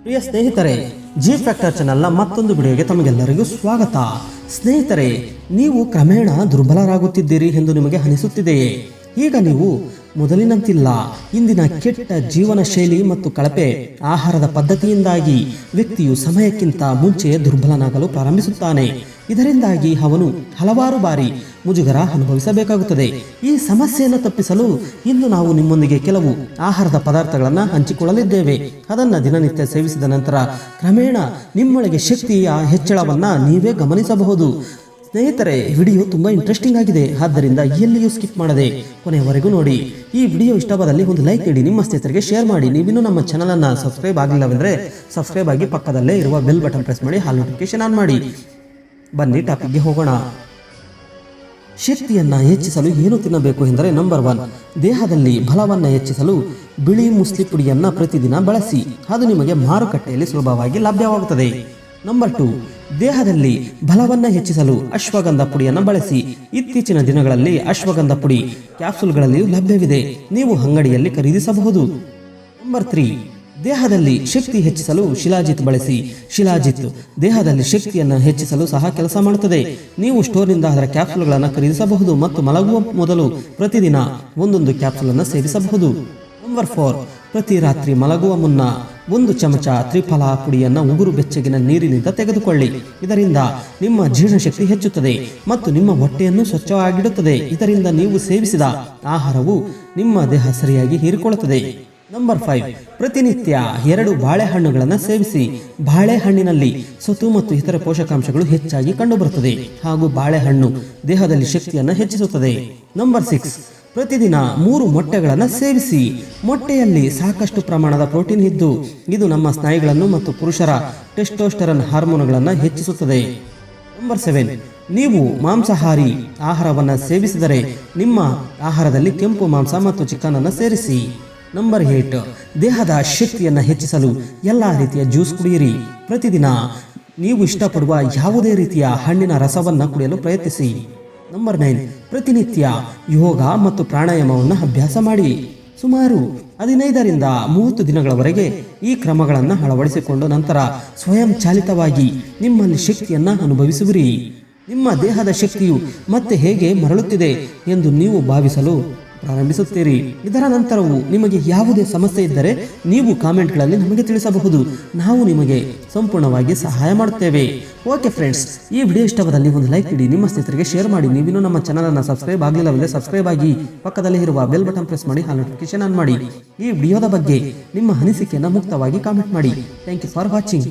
ಪ್ರಿಯ ಸ್ನೇಹಿತರೆ, G factor ಚಾನೆಲ್ನ ಮತ್ತೊಂದು ವಿಡಿಯೋಗೆ ತಮಗೆಲ್ಲರಿಗೂ ಸ್ವಾಗತ. ಸ್ನೇಹಿತರೆ, ನೀವು ಕ್ರಮೇಣ ದುರ್ಬಲರಾಗುತ್ತಿದ್ದೀರಿ ಎಂದು ನಿಮಗೆ ಅನಿಸುತ್ತಿದೆಯೇ? ಈಗ ನೀವು ಮೊದಲಿನಂತಿಲ್ಲ. ಇಂದಿನ ಕೆಟ್ಟ ಜೀವನ ಶೈಲಿ ಮತ್ತು ಕಳಪೆ ಆಹಾರದ ಪದ್ಧತಿಯಿಂದಾಗಿ ವ್ಯಕ್ತಿಯು ಸಮಯಕ್ಕಿಂತ ಮುಂಚೆ ದುರ್ಬಲನಾಗಲು ಪ್ರಾರಂಭಿಸುತ್ತಾನೆ. ಇದರಿಂದಾಗಿ ಅವನು ಹಲವಾರು ಬಾರಿ ಮುಜುಗರ ಅನುಭವಿಸಬೇಕಾಗುತ್ತದೆ. ಈ ಸಮಸ್ಯೆಯನ್ನು ತಪ್ಪಿಸಲು ಇಂದು ನಾವು ನಿಮ್ಮೊಂದಿಗೆ ಕೆಲವು ಆಹಾರದ ಪದಾರ್ಥಗಳನ್ನು ಹಂಚಿಕೊಳ್ಳಲಿದ್ದೇವೆ. ಅದನ್ನು ದಿನನಿತ್ಯ ಸೇವಿಸಿದ ನಂತರ ಕ್ರಮೇಣ ನಿಮ್ಮೊಳಗೆ ಶಕ್ತಿಯ ಹೆಚ್ಚಳವನ್ನು ನೀವೇ ಗಮನಿಸಬಹುದು. ಸ್ನೇಹಿತರೆ, ವಿಡಿಯೋ ತುಂಬಾ ಇಂಟ್ರೆಸ್ಟಿಂಗ್ ಆಗಿದೆ, ಆದ್ದರಿಂದ ಎಲ್ಲಿಯೂ ಸ್ಕಿಪ್ ಮಾಡದೆ ಕೊನೆಯವರೆಗೂ ನೋಡಿ. ಈ ವಿಡಿಯೋ ಇಷ್ಟವಾದಲ್ಲಿ ಒಂದು ಲೈಕ್ ನೀಡಿ, ನಿಮ್ಮ ಸ್ನೇಹಿತರಿಗೆ ಶೇರ್ ಮಾಡಿ. ನೀವಿನ್ನೂ ನಮ್ಮ ಚಾನಲ್ ಅನ್ನು ಸಬ್ಸ್ಕ್ರೈಬ್ ಆಗಿಲ್ಲವೆಂದರೆ ಸಬ್ಸ್ಕ್ರೈಬ್ ಆಗಿ ಪಕ್ಕದಲ್ಲೇ ಇರುವ ಬೆಲ್ ಬಟನ್ ಪ್ರೆಸ್ ಮಾಡಿ, ಹಾಲ್ ನೋಟಿಫಿಕೇಶನ್ ಆನ್ ಮಾಡಿ. ಬನ್ನಿ ಟಾಪಿಕ್ಗೆ ಹೋಗೋಣ. ಶಕ್ತಿಯನ್ನು ಹೆಚ್ಚಿಸಲು ಏನು ತಿನ್ನಬೇಕು ಎಂದರೆ, ನಂಬರ್ 1, ದೇಹದಲ್ಲಿ ಬಲವನ್ನು ಹೆಚ್ಚಿಸಲು ಬಿಳಿ ಮುಸ್ಲಿ ಪುಡಿಯನ್ನು ಪ್ರತಿದಿನ ಬಳಸಿ. ಅದು ನಿಮಗೆ ಮಾರುಕಟ್ಟೆಯಲ್ಲಿ ಸುಲಭವಾಗಿ ಲಭ್ಯವಾಗುತ್ತದೆ. ನಂಬರ್ 2, ದೇಹದಲ್ಲಿ ಬಲವನ್ನು ಹೆಚ್ಚಿಸಲು ಅಶ್ವಗಂಧ ಪುಡಿಯನ್ನು ಬಳಸಿ. ಇತ್ತೀಚಿನ ದಿನಗಳಲ್ಲಿ ಅಶ್ವಗಂಧ ಪುಡಿ ಕ್ಯಾಪ್ಸೂಲ್ಗಳಲ್ಲಿಯೂ ಲಭ್ಯವಿದೆ, ನೀವು ಅಂಗಡಿಯಲ್ಲಿ ಖರೀದಿಸಬಹುದು. ನಂಬರ್ 3, ದೇಹದಲ್ಲಿ ಶಕ್ತಿ ಹೆಚ್ಚಿಸಲು ಶಿಲಾಜಿತ್ ಬಳಸಿ. ಶಿಲಾಜಿತ್ ದೇಹದಲ್ಲಿ ಶಕ್ತಿಯನ್ನು ಹೆಚ್ಚಿಸಲು ಸಹ ಕೆಲಸ ಮಾಡುತ್ತದೆ. ನೀವು ಸ್ಟೋರ್ನಿಂದ ಅದರ ಕ್ಯಾಪ್ಸೂಲ್ಗಳನ್ನು ಖರೀದಿಸಬಹುದು ಮತ್ತು ಮಲಗುವ ಮೊದಲು ಪ್ರತಿದಿನ ಒಂದೊಂದು ಕ್ಯಾಪ್ಸೂಲನ್ನು ಸೇವಿಸಬಹುದು. ನಂಬರ್ 4, ಪ್ರತಿ ರಾತ್ರಿ ಮಲಗುವ ಮುನ್ನ 1 ಚಮಚ ತ್ರಿಫಲ ಪುಡಿಯನ್ನು ಉಗುರು ಬೆಚ್ಚಗಿನ ನೀರಿನಿಂದ ತೆಗೆದುಕೊಳ್ಳಿ. ಇದರಿಂದ ನಿಮ್ಮ ಜೀರ್ಣಶಕ್ತಿ ಹೆಚ್ಚುತ್ತದೆ ಮತ್ತು ನಿಮ್ಮ ಹೊಟ್ಟೆಯನ್ನು ಸ್ವಚ್ಛವಾಗಿಡುತ್ತದೆ. ಇದರಿಂದ ನೀವು ಸೇವಿಸಿದ ಆಹಾರವು ನಿಮ್ಮ ದೇಹ ಸರಿಯಾಗಿ ಹೀರಿಕೊಳ್ಳುತ್ತದೆ. ನಂಬರ್ 5, ಪ್ರತಿನಿತ್ಯ 2 ಬಾಳೆಹಣ್ಣುಗಳನ್ನು ಸೇವಿಸಿ. ಬಾಳೆಹಣ್ಣಿನಲ್ಲಿ ಸತು ಮತ್ತು ಇತರ ಪೋಷಕಾಂಶಗಳು ಹೆಚ್ಚಾಗಿ ಕಂಡುಬರುತ್ತದೆ ಹಾಗೂ ಬಾಳೆಹಣ್ಣು ದೇಹದಲ್ಲಿ ಶಕ್ತಿಯನ್ನು ಹೆಚ್ಚಿಸುತ್ತದೆ. ನಂಬರ್ 6, ಪ್ರತಿದಿನ 3 ಮೊಟ್ಟೆಗಳನ್ನು ಸೇವಿಸಿ. ಮೊಟ್ಟೆಯಲ್ಲಿ ಸಾಕಷ್ಟು ಪ್ರಮಾಣದ ಪ್ರೋಟೀನ್ ಇದ್ದು ಇದು ನಮ್ಮ ಸ್ನಾಯುಗಳನ್ನು ಮತ್ತು ಪುರುಷರ ಟೆಸ್ಟೋಸ್ಟೆರಾನ್ ಹಾರ್ಮೋನುಗಳನ್ನು ಹೆಚ್ಚಿಸುತ್ತದೆ. ನಂಬರ್ 7, ನೀವು ಮಾಂಸಾಹಾರಿ ಆಹಾರವನ್ನು ಸೇವಿಸಿದರೆ ನಿಮ್ಮ ಆಹಾರದಲ್ಲಿ ಕೆಂಪು ಮಾಂಸ ಮತ್ತು ಚಿಕನ್ ಅನ್ನು ಸೇರಿಸಿ. ನಂಬರ್ 8, ದೇಹದ ಶಕ್ತಿಯನ್ನು ಹೆಚ್ಚಿಸಲು ಎಲ್ಲ ರೀತಿಯ ಜ್ಯೂಸ್ ಕುಡಿಯಿರಿ. ಪ್ರತಿದಿನ ನೀವು ಇಷ್ಟಪಡುವ ಯಾವುದೇ ರೀತಿಯ ಹಣ್ಣಿನ ರಸವನ್ನು ಕುಡಿಯಲು ಪ್ರಯತ್ನಿಸಿ. ನಂಬರ್ 9, ಪ್ರತಿನಿತ್ಯ ಯೋಗ ಮತ್ತು ಪ್ರಾಣಾಯಾಮವನ್ನು ಅಭ್ಯಾಸ ಮಾಡಿ. ಸುಮಾರು 15ರಿಂದ 30 ದಿನಗಳವರೆಗೆ ಈ ಕ್ರಮಗಳನ್ನು ಅಳವಡಿಸಿಕೊಂಡು ನಂತರ ಸ್ವಯಂ ಚಾಲಿತವಾಗಿ ನಿಮ್ಮಲ್ಲಿ ಶಕ್ತಿಯನ್ನು ಅನುಭವಿಸುವಿರಿ. ನಿಮ್ಮ ದೇಹದ ಶಕ್ತಿಯು ಮತ್ತೆ ಹೇಗೆ ಮರಳುತ್ತಿದೆ ಎಂದು ನೀವು ಭಾವಿಸಲು ಪ್ರಾರಂಭಿಸುತ್ತೀರಿ. ಇದರ ನಂತರವೂ ನಿಮಗೆ ಯಾವುದೇ ಸಮಸ್ಯೆ ಇದ್ದರೆ ನೀವು ಕಾಮೆಂಟ್ಗಳಲ್ಲಿ ನಮಗೆ ತಿಳಿಸಬಹುದು. ನಾವು ನಿಮಗೆ ಸಂಪೂರ್ಣವಾಗಿ ಸಹಾಯ ಮಾಡುತ್ತೇವೆ. ಓಕೆ ಫ್ರೆಂಡ್ಸ್, ಈ ವಿಡಿಯೋ ಇಷ್ಟವಾದಲ್ಲಿ ಒಂದು ಲೈಕ್ ನೀಡಿ, ನಿಮ್ಮ ಸ್ನೇಹಿತರಿಗೆ ಶೇರ್ ಮಾಡಿ. ನೀವಿನ್ನೂ ನಮ್ಮ ಚಾನಲನ್ನು ಸಬ್ಸ್ಕ್ರೈಬ್ ಆಗಲಿಲ್ಲವೆಂದರೆ ಸಬ್ಸ್ಕ್ರೈಬ್ ಆಗಿ ಪಕ್ಕದಲ್ಲಿ ಇರುವ ಬೆಲ್ ಬಟನ್ ಪ್ರೆಸ್ ಮಾಡಿ, ಹಾಲ್ ನೋಟಿಫಿಕೇಶನ್ ಆನ್ ಮಾಡಿ. ಈ ವಿಡಿಯೋದ ಬಗ್ಗೆ ನಿಮ್ಮ ಅನಿಸಿಕೆಯನ್ನು ಮುಕ್ತವಾಗಿ ಕಾಮೆಂಟ್ ಮಾಡಿ. Thank you for watching.